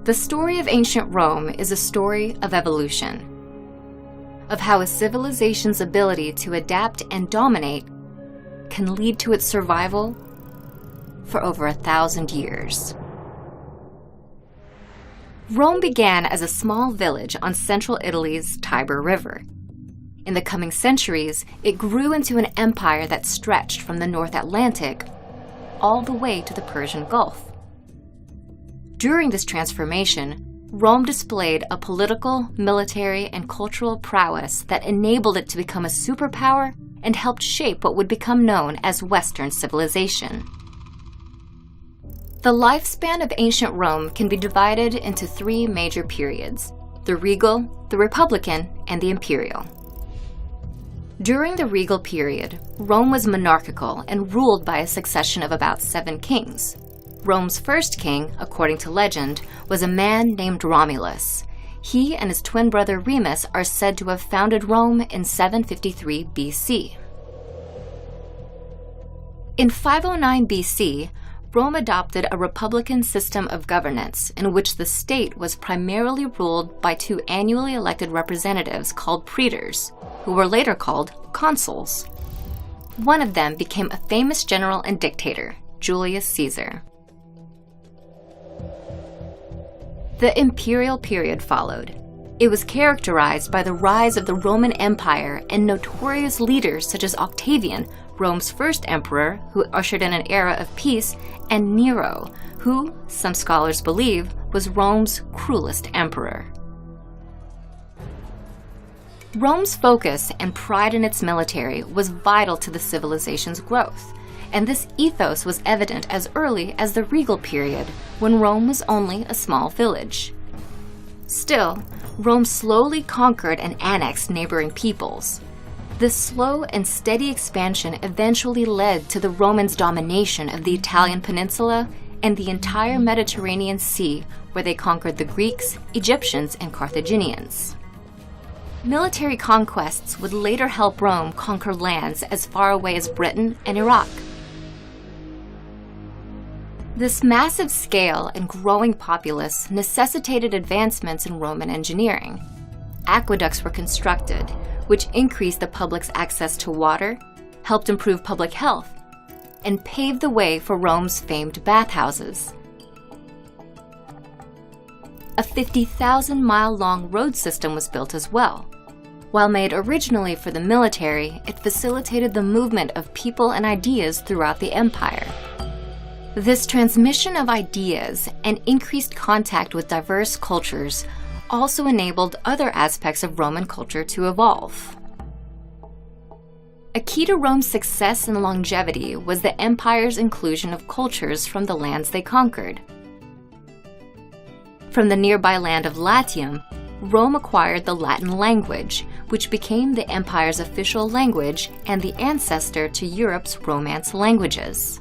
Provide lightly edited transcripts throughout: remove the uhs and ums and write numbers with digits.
The story of ancient Rome is a story of evolution, of how a civilization's ability to adapt and dominate can lead to its survival for over 1,000 years. Rome began as a small village on central Italy's Tiber River. In the coming centuries, it grew into an empire that stretched from the North Atlantic all the way to the Persian Gulf. During this transformation, Rome displayed a political, military, and cultural prowess that enabled it to become a superpower and helped shape what would become known as Western civilization. The lifespan of ancient Rome can be divided into 3 major periods: the regal, the republican, and the imperial. During the regal period, Rome was monarchical and ruled by a succession of about 7 kings. Rome's first king, according to legend, was a man named Romulus. He and his twin brother Remus are said to have founded Rome in 753 BC. In 509 BC, Rome adopted a republican system of governance in which the state was primarily ruled by 2 annually elected representatives called praetors, who were later called consuls. One of them became a famous general and dictator, Julius Caesar. The imperial period followed. It was characterized by the rise of the Roman Empire and notorious leaders such as Octavian, Rome's first emperor, who ushered in an era of peace, and Nero, who, some scholars believe, was Rome's cruelest emperor. Rome's focus and pride in its military was vital to the civilization's growth, and this ethos was evident as early as the regal period, when Rome was only a small village. Still, Rome slowly conquered and annexed neighboring peoples. This slow and steady expansion eventually led to the Romans' domination of the Italian peninsula and the entire Mediterranean Sea, where they conquered the Greeks, Egyptians, and Carthaginians. Military conquests would later help Rome conquer lands as far away as Britain and Iraq. This massive scale and growing populace necessitated advancements in Roman engineering. Aqueducts were constructed, which increased the public's access to water, helped improve public health, and paved the way for Rome's famed bathhouses. A 50,000-mile-long road system was built as well. While made originally for the military, it facilitated the movement of people and ideas throughout the empire. This transmission of ideas and increased contact with diverse cultures also enabled other aspects of Roman culture to evolve. A key to Rome's success and longevity was the empire's inclusion of cultures from the lands they conquered. From the nearby land of Latium, Rome acquired the Latin language, which became the empire's official language and the ancestor to Europe's Romance languages.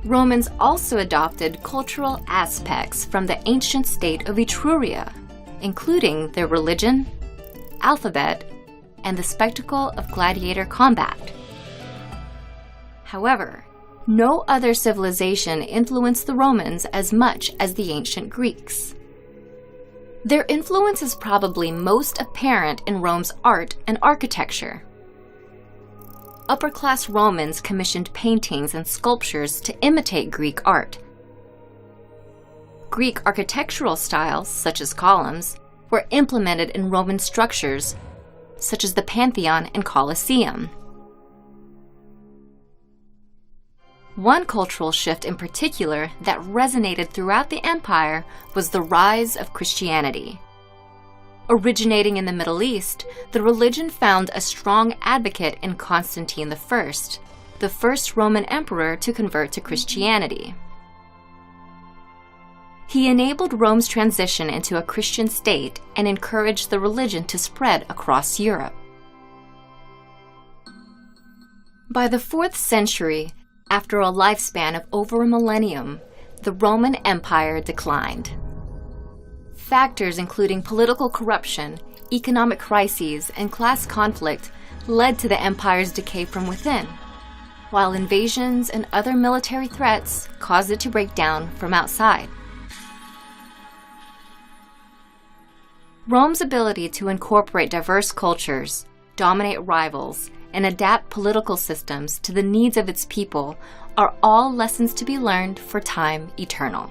Romans also adopted cultural aspects from the ancient state of Etruria, including their religion, alphabet, and the spectacle of gladiator combat. However, no other civilization influenced the Romans as much as the ancient Greeks. Their influence is probably most apparent in Rome's art and architecture. Upper-class Romans commissioned paintings and sculptures to imitate Greek art. Greek architectural styles, such as columns, were implemented in Roman structures, such as the Pantheon and Colosseum. One cultural shift in particular that resonated throughout the empire was the rise of Christianity. Originating in the Middle East, the religion found a strong advocate in Constantine I, the first Roman emperor to convert to Christianity. He enabled Rome's transition into a Christian state and encouraged the religion to spread across Europe. By the 4th century, after a lifespan of over a millennium, the Roman Empire declined. Factors including political corruption, economic crises, and class conflict led to the empire's decay from within, while invasions and other military threats caused it to break down from outside. Rome's ability to incorporate diverse cultures, dominate rivals, and adapt political systems to the needs of its people are all lessons to be learned for time eternal.